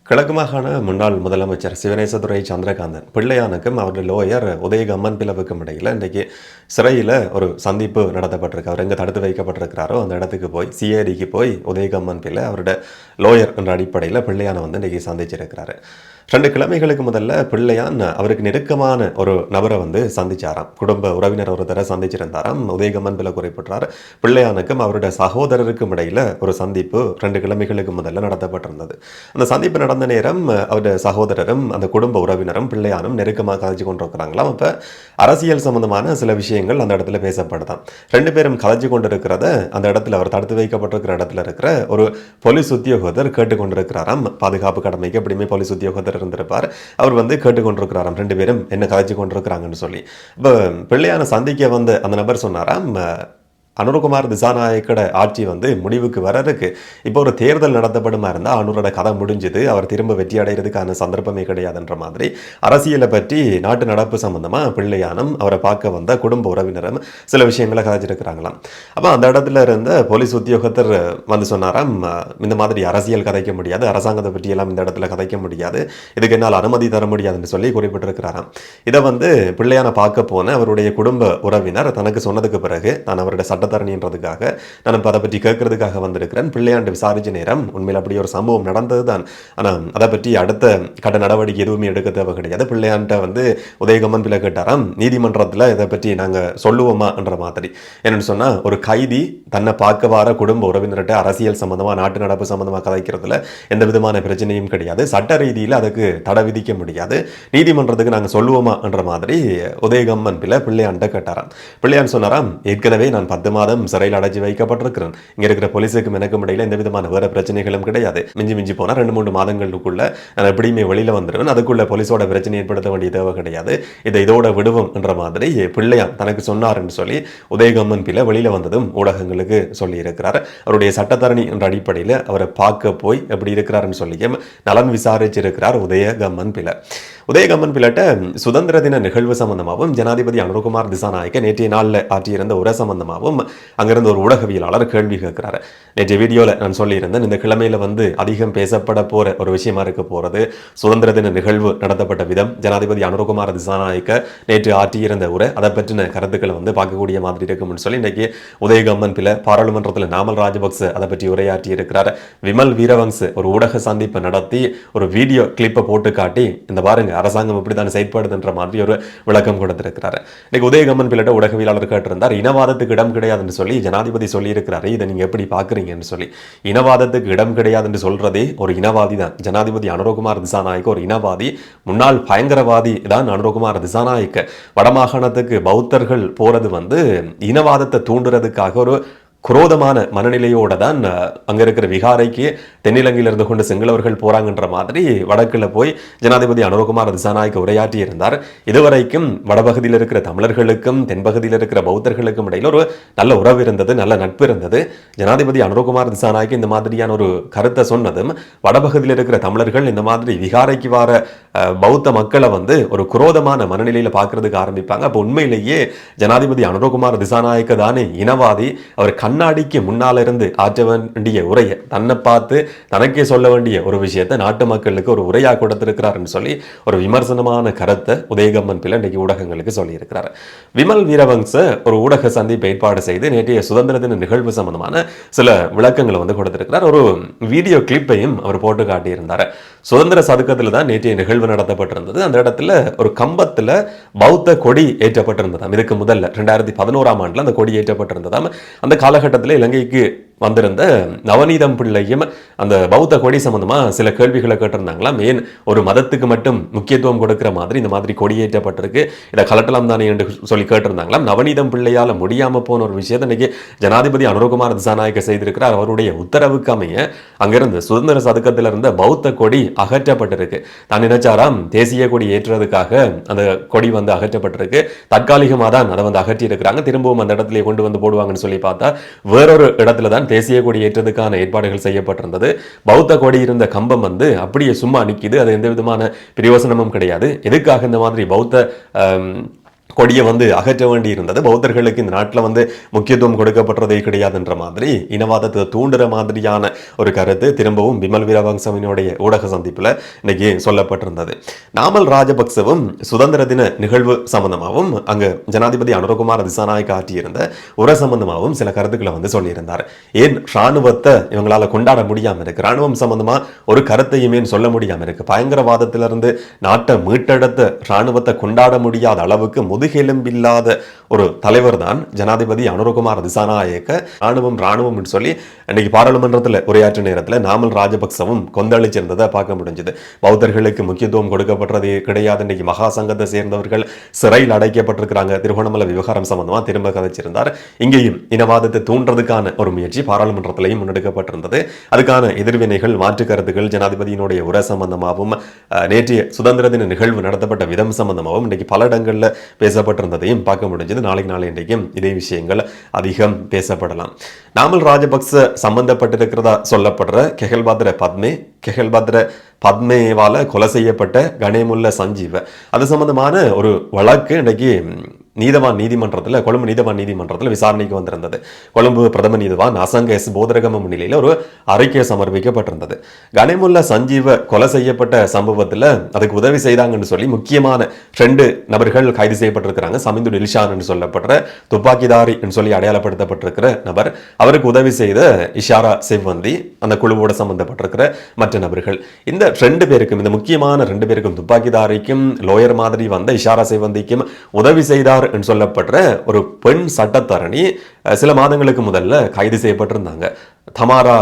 கிழக்கு மாகாண முன்னாள் முதலமைச்சர் சிவனேசதுரை சந்திரகாந்தன் பிள்ளையானுக்கும் அவருடைய லோயர் உதயகம்மன் பிளவுக்கும் இடையில் இன்றைக்கு சிறையில் ஒரு சந்திப்பு நடத்தப்பட்டிருக்கு. அவர் எங்கே தடுத்து வைக்கப்பட்டிருக்கிறாரோ அந்த இடத்துக்கு போய் சிஐடிக்கு போய் உதயகம்மன் பிள்ளை அவருடைய லோயர் என்ற அடிப்படையில் பிள்ளையானை வந்து இன்றைக்கி சந்திச்சிருக்கிறாரு. 2 கிழமைகளுக்கு முதல்ல பிள்ளையான் அவருக்கு நெருக்கமான ஒரு நபரை வந்து சந்திச்சாராம். குடும்ப உறவினர் ஒருத்தரை சந்திச்சிருந்தாராம். உதயகம்மன் பிள்ளை குறிப்பிட்டார். பிள்ளையானுக்கும் அவருடைய சகோதரருக்கும் இடையில் ஒரு சந்திப்பு 2 கிழமைகளுக்கு முதல்ல நடத்தப்பட்டிருந்தது. அந்த சந்திப்பு நடந்த நேரம் அவருடைய சகோதரரும் அந்த குடும்ப உறவினரும் பிள்ளையானும் நெருக்கமாக கதைச்சு கொண்டிருக்கிறாங்களாம். அப்போ அரசியல் சம்பந்தமான சில விஷயங்கள் அந்த இடத்துல பேசப்படுதான். 2 பேரும் கதைச்சு கொண்டிருக்கிறத அந்த இடத்துல அவர் தடுத்து வைக்கப்பட்டிருக்கிற இடத்துல இருக்கிற ஒரு போலீஸ் உத்தியோகத்தர் கேட்டுக்கொண்டிருக்கிறாராம். பாதுகாப்பு கடமைக்கு எப்படியுமே போலீஸ் உத்தியோகத்தர் இருந்திருப்பார். அவர் வந்து கேட்டுக்கொண்டிருக்கிறாராம் 2 பேரும் என்ன கதைச்சு கொண்டிருக்கிறாங்கன்னு சொல்லி. இப்போ பிள்ளையான சந்திக்க வந்து அந்த நபர் சொன்னாராம், அனுரகுமார் திசாநாயக்கோட ஆட்சி வந்து முடிவுக்கு வரதுக்கு இப்போ ஒரு தேர்தல் நடத்தப்படுமா இருந்தால் அனுரோட கதை முடிஞ்சுது, அவர் திரும்ப வெற்றி அடைகிறதுக்கான சந்தர்ப்பமே கிடையாதுன்ற மாதிரி அரசியலை பற்றி நாட்டு நடப்பு சம்பந்தமாக பிள்ளையானும் அவரை பார்க்க வந்த குடும்ப உறவினரும் சில விஷயங்களை கதைச்சிருக்கிறாங்களாம். அப்போ அந்த இடத்துல இருந்த போலீஸ் உத்தியோகத்தர் வந்து சொன்னாராம், இந்த மாதிரி அரசியல் கதைக்க முடியாது, அரசாங்கத்தை பற்றியெல்லாம் இந்த இடத்துல கதைக்க முடியாது, இதுக்கு என்னால் அனுமதி தர முடியாதுன்னு சொல்லி குறிப்பிட்டிருக்கிறாராம். இதை வந்து பிள்ளையான பார்க்க போன அவருடைய குடும்ப உறவினர் தனக்கு சொன்னதுக்கு பிறகு நான் அவருடைய சட்டத்தரணின்றதுக்காக நான் அதை பற்றி கேட்கறதுக்காக வந்திருக்கிறேன். பிள்ளையாண்டு விசாரிச்ச நேரம் உண்மையில் அப்படி ஒரு சம்பவம் நடந்தது தான். ஆனால் அதை பற்றி அடுத்த கட்ட நடவடிக்கை எதுவுமே எடுக்க தேவை கிடையாது. பிள்ளையான்ட்ட வந்து உதயகம்மன் பிள்ளை கேட்டாராம், நீதிமன்றத்தில் இதை பற்றி நாங்கள் சொல்லுவோமா என்ற மாதிரி. என்னென்னு சொன்னால், ஒரு கைதி தன்னை பார்க்க வர குடும்ப உறவினர்கிட்ட அரசியல் சம்பந்தமாக நாட்டு நடப்பு சம்பந்தமாக கதைக்கிறதுல எந்த விதமான பிரச்சனையும் கிடையாது, சட்ட ரீதியில் அதுக்கு தடை விதிக்க முடியாது, நீதிமன்றத்துக்கு நாங்கள் சொல்லுவோமா என்ற மாதிரி உதயகம்மன் பிள்ளை பிள்ளையான்ட்ட கேட்டாராம். பிள்ளையான் சொன்னாராம், ஏற்கனவே நான் 10 மாதம் சிறையில் அடைச்சி வைக்கப்பட்டிருக்கிறேன். இங்க இருக்கிற போலீஸுக்கும் எனக்கும் இடையில எந்த விதமான வேற பிரச்சனைகளும் கிடையாது. மிஞ்சி போனா 2-3 மாதங்களுக்குள்ள நான் எப்படியுமே வெளியில வந்துடுவேன், அதுக்குள்ள போலீஸோட பிரச்சனை ஏற்படுத்த வேண்டிய தேவை கிடையாது, இதை இதோட விடுவோம் என்ற மாதிரி பிள்ளையான் தனக்கு சொன்னார்ன்னு சொல்லி உதயகம்மன் பிள்ளை வெளியில வந்ததும் ஊடகங்களுக்கு சொல்லி இருக்கிறார். அவருடைய சட்டத்தரணி என்ற அடிப்படையில் அவரை பார்க்க போய் எப்படி இருக்கிறாருன்னு சொல்லி நலன் விசாரிச்சிருக்கிறார் உதயகம்மன் பிள்ளை. உதயகம்மன் பிள்ளைட்ட சுதந்திர தின நிகழ்வு சம்பந்தமாகவும் ஜனாதிபதி அனுரகுமார் திசாநாயக்க நேற்றைய நாளில் ஆற்றியிருந்த உரை சம்பந்தமாகவும் அங்கிருந்து ஒரு ஊடகவியலாளர் கேள்வி கேட்கிறாரு. நேற்றைய வீடியோவில் நான் சொல்லியிருந்தேன், இந்த கிழமையில வந்து அதிகம் பேசப்பட போற ஒரு விஷயமா இருக்க போறது சுதந்திர தின நிகழ்வு நடத்தப்பட்ட விதம், ஜனாதிபதி அனுரகுமார் திசாநாயக்க நேற்று ஆற்றியிருந்த உரை, அதை பற்றின கருத்துக்களை வந்து பார்க்கக்கூடிய மாதிரி இருக்கும்னு சொல்லி இன்னைக்கு உதயகம்மன் பிள்ளை பாராளுமன்றத்தில் நாமல் ராஜபக்ச அதை பற்றி உரையாற்றி இருக்கிறார். விமல் வீரவங்ஸ் ஒரு ஊடக சந்திப்பை நடத்தி ஒரு வீடியோ கிளிப்பை போட்டு காட்டி, இந்த பாருங்க அரசாங்கம் இப்படித்தான் செயற்படுதுன்ற மாதிரி ஒரு விளக்கம் கொடுத்திருக்கிறார். இன்னைக்கு உதயகம்மன் பிள்ளை ஊடகவியலாளர் கேட்டிருந்தார், இனவாதத்துக்கு இடம் கிடையாதுன்னு சொல்லி ஜனாதிபதி சொல்லி இருக்கிறாரு, இதை நீங்க எப்படி பாக்குறீங்கன்னு சொல்லி. இனவாதத்துக்கு இடம் கிடையாதுன்னு சொல்றதே ஒரு இனவாதி தான். ஜனாதிபதி அனுரகுமார் திசாநாயக்க ஒரு இனவாதி, முன்னாள் பயங்கரவாதி தான் அனுரகுமார் திசாநாயக்க. வடமாகாணத்துக்கு பௌத்தர்கள் போறது வந்து இனவாதத்தை தூண்டுறதுக்காக ஒரு குரோதமான மனநிலையோட தான் அங்க இருக்கிற விகாரைக்கு தென்னிலங்கையில் இருந்து கொண்டு சிங்களவர்கள் போறாங்கன்ற மாதிரி வடக்குல போய் ஜனாதிபதி அனுரகுமார் திசாநாயக்க உரையாற்றி இருந்தார். இதுவரைக்கும் வடபகுதியில் இருக்கிற தமிழர்களுக்கும் தென்பகுதியில் இருக்கிற பௌத்தர்களுக்கும் இடையில் ஒரு நல்ல உறவு இருந்தது, நல்ல நட்பு இருந்தது. ஜனாதிபதி அனுரகுமார் திசாநாயக்க இந்த மாதிரியான ஒரு கருத்தை சொன்னதும் வடபகுதியில் இருக்கிற தமிழர்கள் இந்த மாதிரி விகாரைக்கு வர பௌத்த மக்களை வந்து ஒரு குரோதமான மனநிலையில பார்க்கறதுக்கு ஆரம்பிப்பாங்க. அப்போ உண்மையிலேயே ஜனாதிபதி அனுரகுமார் திசாநாயக்க தானே இனவாதி, அவர் கண்ணாடிக்கு முன்னால இருந்து ஆற்ற வேண்டிய உரையை தன்னை பார்த்து தனக்கே சொல்ல வேண்டிய ஒரு விஷயத்தை நாட்டு மக்களுக்கு ஒரு உரையா கொடுத்திருக்கிறார்னு சொல்லி ஒரு விமர்சனமான கருத்தை உதயகம்மன் பிள்ளை இன்றைக்கு ஊடகங்களுக்கு சொல்லி இருக்கிறார். விமல் வீரவங்ச ஒரு ஊடக சந்திப்பு ஏற்பாடு செய்து நேற்றைய சுதந்திர தின நிகழ்வு சம்பந்தமான சில விளக்கங்களை வந்து கொடுத்திருக்கிறார். ஒரு வீடியோ கிளிப்பையும் அவர் போட்டு காட்டியிருந்தார். சுதந்திர சதுக்கத்தில் தான் நேற்றைய நிகழ்வு நடத்தப்பட்டிருந்தது. அந்த இடத்துல ஒரு கம்பத்துல பௌத்த கொடி ஏற்றப்பட்டிருந்ததாம். இதுக்கு முதல்ல 2011ஆம் ஆண்டுல அந்த கொடி ஏற்றப்பட்டிருந்ததாம். அந்த காலகட்டத்தில் இலங்கைக்கு வந்திருந்த நவநீதம் பிள்ளையும் அந்த பௌத்த கொடி சம்பந்தமா சில கேள்விகளை கேட்டிருந்தாங்களாம். ஏன் ஒரு மதத்துக்கு மட்டும் முக்கியத்துவம் கொடுக்கிற மாதிரி இந்த மாதிரி கொடியேற்றப்பட்டிருக்கு, இதை கலட்டலாம் தானே என்று சொல்லி கேட்டிருந்தாங்களாம். நவநீதம் பிள்ளையால முடியாம போன ஒரு விஷயத்தை இன்னைக்கு ஜனாதிபதி அனுரகுமார் திசாநாயக்க செய்திருக்கிறார். அவருடைய உத்தரவுக்கு அமைய அங்கிருந்து சுதந்திர சதுக்கத்தில் இருந்த பௌத்த கொடி அகற்றப்பட்டிருக்கு. தான் நினைச்சாராம் தேசிய கொடி ஏற்றுறதுக்காக அந்த கொடி வந்து அகற்றப்பட்டிருக்கு, தற்காலிகமாக தான் அதை வந்து அகற்றி இருக்கிறாங்க, திரும்பவும் அந்த இடத்துல கொண்டு வந்து போடுவாங்கன்னு சொல்லி பார்த்தா வேறொரு இடத்துல தான் தேசிய கொடி ஏற்றதுக்கான ஏற்பாடுகள் செய்யப்பட்டிருந்தது. பௌத்த கொடி இருந்த கம்பம் வந்து அப்படியே சும்மா நிற்கிது, அது எந்த விதமான பிரயோசனமும் கிடையாது. எதுக்காக இந்த மாதிரி பௌத்த கொடியை வந்து அகற்ற வேண்டி இருந்தது. பௌத்தர்களுக்கு இந்த நாட்டில் வந்து முக்கியத்துவம் கொடுக்கப்பட்டதே கிடையாதுன்ற மாதிரி இனவாதத்தை தூண்டுற மாதிரியான ஒரு கருத்து திரும்பவும் பிமல் வீரவங்சவினுடைய ஊடக சந்திப்பில் இன்னைக்கு சொல்லப்பட்டிருந்தது. நாமல் ராஜபக்சவும் சுதந்திர தின நிகழ்வு சம்பந்தமாகவும் அங்கு ஜனாதிபதி அனுரகுமார் திசாநாயக்க ஆற்றியிருந்த உரை சம்பந்தமாகவும் சில கருத்துக்களை வந்து சொல்லியிருந்தார். ஏன் ராணுவத்தை இவங்களால கொண்டாட முடியாம இருக்கு, ராணுவம் சம்பந்தமா ஒரு கருத்தையுமே சொல்ல முடியாம இருக்கு, பயங்கரவாதத்திலிருந்து நாட்டை மீட்டெடுத்த ராணுவத்தை கொண்டாட முடியாத அளவுக்கு முதுகெலும்பில்லாத ஒரு தலைவர் தான் ஜனாதிபதி அனுரகுமார் திசாநாயக்க. ராணுவம் சொல்லி இன்னைக்கு பாராளுமன்றத்தில் உரையாற்ற நேரத்தில் நாமல் ராஜபக்சவும் கொந்தளிச்சிருந்ததை பார்க்க முடிஞ்சது. பௌத்தர்களுக்கு முக்கியத்துவம் கொடுக்கப்பட்டது கிடையாது, இன்னைக்கு மகா சங்கத்தை சேர்ந்தவர்கள் சிறையில் அடைக்கப்பட்டிருக்கிறாங்க, திருகோணமலை விவகாரம் சம்பந்தமா திரும்ப கதைச்சிருந்தார். இங்கேயும் இனவாதத்தை தூண்டுறதுக்கான ஒரு முயற்சி பாராளுமன்றத்திலையும் முன்னெடுக்கப்பட்டிருந்தது. அதுக்கான எதிர்வினைகள் மாற்று கருத்துக்கள் ஜனாதிபதியினுடைய உரை சம்பந்தமாகவும் நேற்றைய சுதந்திர தின நிகழ்வு நடத்தப்பட்ட விதம் சம்பந்தமாகவும் இன்னைக்கு பல இடங்கள்ல பேசப்பட்டிருந்ததையும் பார்க்க முடிஞ்சது. நாளை இன்றைக்கும் இதே விஷயங்கள் அதிகம் பேசப்படலாம். நாமல் ராஜபக்ச சம்பந்தப்பட்டிருக்கிறதா சொல்லப்படுற கெஹல்பத்ர பத்மேவால கொலை செய்யப்பட்ட கணேமுல்ல சஞ்சீவ அது சம்பந்தமான ஒரு வழக்கு இன்னைக்கு நீதிமன்றத்தில் கொழும்பு நீதிமன்றத்தில் விசாரணைக்கு வந்திருந்தது. கொழும்பு பிரதம நீதிவான் அசங்க எஸ் போதரகம முன்னிலையில் ஒரு அறிக்கை சமர்ப்பிக்கப்பட்டிருந்தது. கணேமுல்ல சஞ்சீவ கொலை செய்யப்பட்ட சம்பவத்தில் அதுக்கு உதவி செய்தாங்கன்னு சொல்லி முக்கியமான 2 நபர்கள் கைது செய்யப்பட்டிருக்கிறாங்க. சமிந்து டில்ஷான் என்று சொல்லப்படுற துப்பாக்கிதாரி என்று சொல்லி அடையாளப்படுத்தப்பட்டிருக்கிற நபர், அவருக்கு உதவி செய்த இஷாரா செவ்வந்தி, அந்த குழுவோட சம்பந்தப்பட்டிருக்கிற மற்ற நபர்கள். இந்த 2 பேருக்கும், இந்த முக்கியமான 2 பேருக்கும், துப்பாக்கிதாரிக்கும் லோயர் மாதிரி வந்த இஷாரா செவ்வந்திக்கும் உதவி செய்தார் என்று சொல்லப்படுற ஒரு பெண் சட்டத்தரணி சில மாதங்களுக்கு முதல்ல கைது செய்யப்பட்டிருந்தாங்க. தமாரா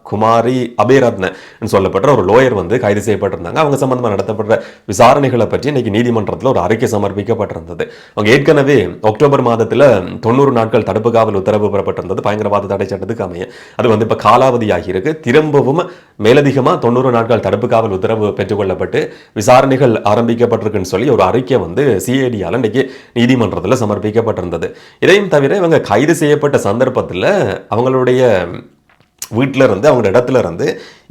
குமாரி அபேரத்ன சொல்லப்படுற ஒரு லோயர் வந்து கைது செய்யப்பட்டிருந்தாங்க. அவங்க சம்பந்தமா நடத்தப்படுற விசாரணைகளை பற்றி இன்னைக்கு நீதிமன்றத்தில் ஒரு அறிக்கை சமர்ப்பிக்கப்பட்டிருந்தது. அவங்க ஏற்கனவே அக்டோபர் மாதத்தில் 90 நாட்கள் தடுப்பு காவல் உத்தரவு பெறப்பட்டிருந்தது பயங்கரவாத தடை சட்டத்துக்கு அமைய. அது வந்து இப்ப காலாவதியாகி இருக்கு. திரும்பவும் மேலதிகமா 90 நாட்கள் தடுப்பு காவல் உத்தரவு பெற்றுக்கொள்ளப்பட்டு விசாரணைகள் ஆரம்பிக்கப்பட்டிருக்குன்னு சொல்லி ஒரு அறிக்கை வந்து சிஐடியால இன்னைக்கு நீதிமன்றத்தில் சமர்ப்பிக்கப்பட்டிருந்தது. இதையும் தவிர இவங்க கைது செய்யப்பட்ட சந்தர்ப்பத்தில் அவங்களுடைய வீட்டில இருந்து, அவங்க இடத்துல இருந்து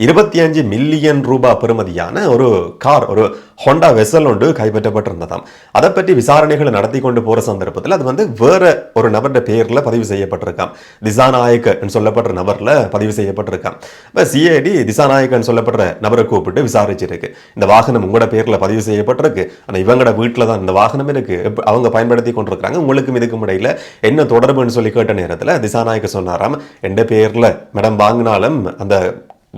25 மில்லியன் ரூபாய் பெறுமதியான ஒரு கார், ஒரு ஹோண்டா வெசல் ஒன்று கைப்பற்றப்பட்டிருந்ததாம். அதை பற்றி விசாரணைகளை நடத்தி கொண்டு போற சந்தர்ப்பத்தில் அது வந்து வேற ஒரு நபருடைய பெயர்ல பதிவு செய்யப்பட்டிருக்காம். திசாநாயக்க சொல்லப்படுற நபர்ல பதிவு செய்யப்பட்டிருக்காம். சிஐடி திசாநாயக்கன் சொல்லப்படுற நபரை கூப்பிட்டு விசாரிச்சிருக்கு. இந்த வாகனம் உங்களோட பெயர்ல பதிவு செய்யப்பட்டிருக்கு, ஆனா இவங்களோட வீட்டில தான் இந்த வாகனம் இருக்கு, அவங்க பயன்படுத்தி கொண்டிருக்கிறாங்க, உங்களுக்கும் இதுக்கும் இடையில என்ன தொடர்புன்னு சொல்லி கேட்ட நேரத்தில் திசாநாயக்க சொன்னாராம், எந்த பெயர்ல மேடம் வாங்கினாலும் அந்த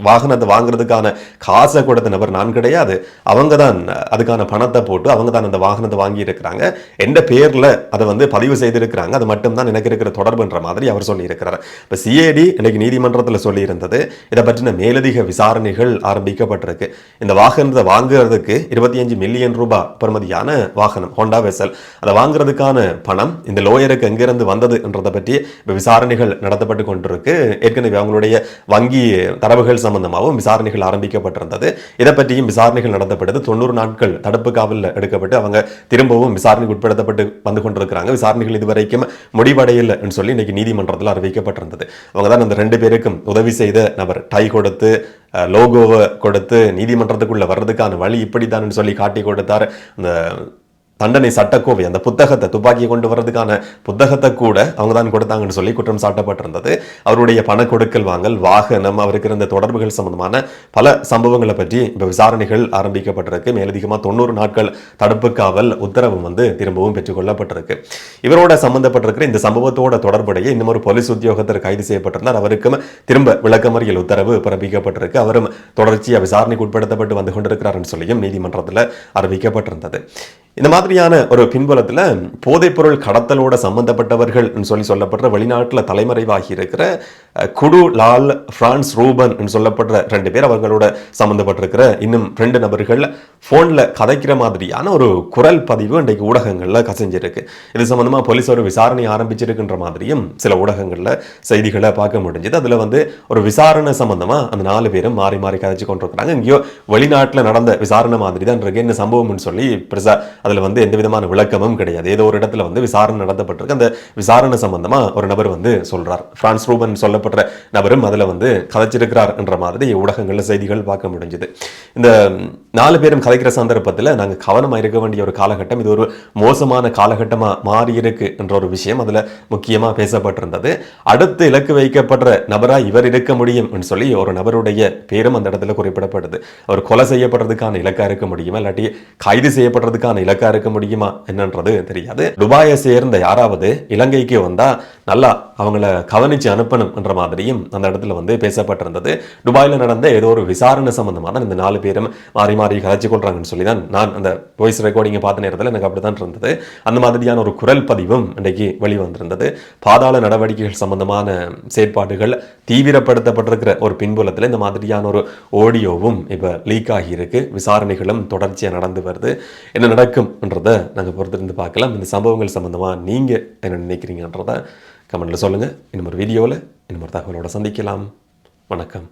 வாகனத்தை வாங்குறதுக்கான காசை கொடுத்த நபர் நான் கிடையாது, அவங்க தான் அதுக்கான பணத்தை போட்டு அவங்க தான் அந்த வாகனத்தை வாங்கி இருக்கிறாங்க, எந்த பேர்ல அதை வந்து பதிவு செய்திருக்கிறாங்க, அது மட்டும்தான் எனக்கு இருக்கிற தொடர்புன்ற மாதிரி அவர் சொல்லி இருக்கிறார். இப்போ சிஐடி இன்னைக்கு நீதிமன்றத்தில் சொல்லி இருந்தது, இதை பற்றின மேலதிக விசாரணைகள் ஆரம்பிக்கப்பட்டிருக்கு. இந்த வாகனத்தை வாங்குறதுக்கு 25 மில்லியன் ரூபாய் பெறுமதியான வாகனம் ஹோண்டா வெசல், அதை வாங்குறதுக்கான பணம் இந்த லோயருக்கு எங்கிருந்து வந்தது என்றதை பற்றி இப்போ விசாரணைகள் நடத்தப்பட்டு கொண்டிருக்கு. ஏற்கனவே அவங்களுடைய வங்கி தரவுகள் சம்பந்தமாகவும் விசாரணைகள் ஆரம்பிக்கப்பட்டிருந்தது. இதை பற்றியும் விசாரணைகள் நடத்தப்பட்டது. 90 நாட்கள் தடுப்பு காவலில் எடுக்கப்பட்டு அவங்க திரும்பவும் விசாரணைக்கு உட்படுத்தப்பட்டு வந்து கொண்டிருக்கிறாங்க. விசாரணைகள் இதுவரைக்கும் முடிவடையல என்று சொல்லி இன்னைக்கு நீதிமன்றத்தில் அறிவிக்கப்பட்டிருந்தது. அவங்க தான் அந்த 2 பேருக்கும் உதவி செய்த நபர். டை கொடுத்து லோகோவை கொடுத்து நீதிமன்றத்துக்குள்ள வர்றதுக்கான வழி இப்படித்தான் சொல்லி காட்டி கொடுத்தார். அந்த தண்டனை சட்டக்கோவை, அந்த புத்தகத்தை, துப்பாக்கியை கொண்டு வர்றதுக்கான புத்தகத்தை கூட அவங்க தான் கொடுத்தாங்கன்னு சொல்லி குற்றம் சாட்டப்பட்டிருந்தது. அவருடைய பண கொடுக்கல் வாங்கல், வாகனம், அவருக்கு இருந்த தொடர்புகள் சம்பந்தமான பல சம்பவங்களை பற்றி இப்போ விசாரணைகள் ஆரம்பிக்கப்பட்டிருக்கு. மேலதிகமாக 90 நாட்கள் தடுப்பு காவல் உத்தரவு வந்து திரும்பவும் பெற்றுக்கொள்ளப்பட்டிருக்கு. இவரோட சம்பந்தப்பட்டிருக்கிற இந்த சம்பவத்தோட தொடர்புடைய இன்னும் ஒரு போலீஸ் உத்தியோகத்தர் கைது செய்யப்பட்டிருந்தார். அவருக்கும் திரும்ப விளக்கமறியல் உத்தரவு பிறப்பிக்கப்பட்டிருக்கு. அவரும் தொடர்ச்சியாக விசாரணைக்கு உட்படுத்தப்பட்டு வந்து கொண்டிருக்கிறார் சொல்லியும் நீதிமன்றத்தில் அறிவிக்கப்பட்டிருந்தது. இந்த மாதிரியான ஒரு பின்புலத்தில் போதைப்பொருள் கடத்தலோட சம்பந்தப்பட்டவர்கள் சொல்லப்படுற வெளிநாட்டில் தலைமறைவாகி இருக்கிற குடு லால் பிரான்ஸ் ரூபன் சொல்லப்படுற 2 பேர், அவங்களோட சம்பந்தப்பட்டிருக்கிற இன்னும் 2 நபர்கள் போன்ல கதைக்கிற மாதிரியான ஒரு குரல் பதிவு இன்றைக்கு ஊடகங்கள்ல கசிஞ்சிருக்கு. இது சம்பந்தமா போலீஸ் ஒரு விசாரணை ஆரம்பிச்சிருக்குன்ற மாதிரியும் சில ஊடகங்கள்ல செய்திகளை பார்க்க முடிஞ்சது. அதுல வந்து ஒரு விசாரணை சம்பந்தமா அந்த 4 பேரும் மாறி மாறி கதைச்சு கொண்டிருக்கிறாங்க. இங்கேயோ வெளிநாட்டில் நடந்த விசாரணை மாதிரி தான் இருக்கு, என்ன சம்பவம்னு சொல்லி பெருசா அதில் வந்து எந்த விதமான விளக்கமும் கிடையாது. ஏதோ ஒரு இடத்துல வந்து விசாரணை நடத்தப்பட்டிருக்கு. அந்த விசாரணை சம்பந்தமா ஒரு நபர் வந்து சொல்றார். பிரான்ஸ் ரூபன் சொல்லப்படுற நபரும் அதில் வந்து கதைச்சிருக்கிறார் என்ற மாதிரி ஊடகங்கள்ல செய்திகள் பார்க்க முடிஞ்சது. இந்த 4 பேரும் கதைக்கிற சந்தர்ப்பத்தில் நாங்கள் கவனமாக இருக்க வேண்டிய ஒரு காலகட்டம், இது ஒரு மோசமான காலகட்டமாக மாறி இருக்கு என்ற ஒரு விஷயம் அதில் முக்கியமாக பேசப்பட்டிருந்தது. அடுத்து இலக்கு வைக்கப்படுற நபராக இவர் இருக்க முடியும் என்று சொல்லி ஒரு நபருடைய பேரும் அந்த இடத்துல குறிப்பிடப்படுது. அவர் கொலை செய்யப்படுறதுக்கான இலக்கா இருக்க முடியுமா, இல்லாட்டி கைது செய்யப்படுறதுக்கான இலக்கா இருக்க முடியுமா என்னன்றது தெரியாது. துபாயை சேர்ந்த யாராவது இலங்கைக்கு வந்தா நல்லா அவங்கள கவனிச்சு அனுப்பணும் என்ற மாதிரியும் அந்த இடத்துல வந்து பேசப்பட்டிருந்தது. துபாயில் நடந்த ஏதோ ஒரு விசாரணை சம்பந்தமாக தான் இந்த 4 பேரும் மாறி மாறி கதைச்சு கொள்றாங்கன்னு சொல்லி தான் நான் அந்த வாய்ஸ் ரெக்கார்டிங்கை பார்த்த நேரத்தில் எனக்கு அப்படித்தான் இருந்தது. அந்த மாதிரியான ஒரு குரல் பதிவும் இன்றைக்கு வெளிவந்திருந்தது. பாதாள நடவடிக்கைகள் சம்பந்தமான செயற்பாடுகள் தீவிரப்படுத்தப்பட்டிருக்கிற ஒரு பின்புலத்தில் இந்த மாதிரியான ஒரு ஆடியோவும் இப்போ லீக் ஆகியிருக்கு. விசாரணைகளும் தொடர்ச்சியாக நடந்து வருது. என்ன நடக்கும் என்றதை நாங்கள் பொறுத்திருந்து பார்க்கலாம். இந்த சம்பவங்கள் சம்பந்தமாக நீங்கள் என்ன நினைக்கிறீங்கன்றதை கமெண்ட்ல சொல்லுங்கள். இன்னும் ஒரு வீடியோவில் இன்னும் ஒரு தகவலோட சந்திக்கலாம். வணக்கம்.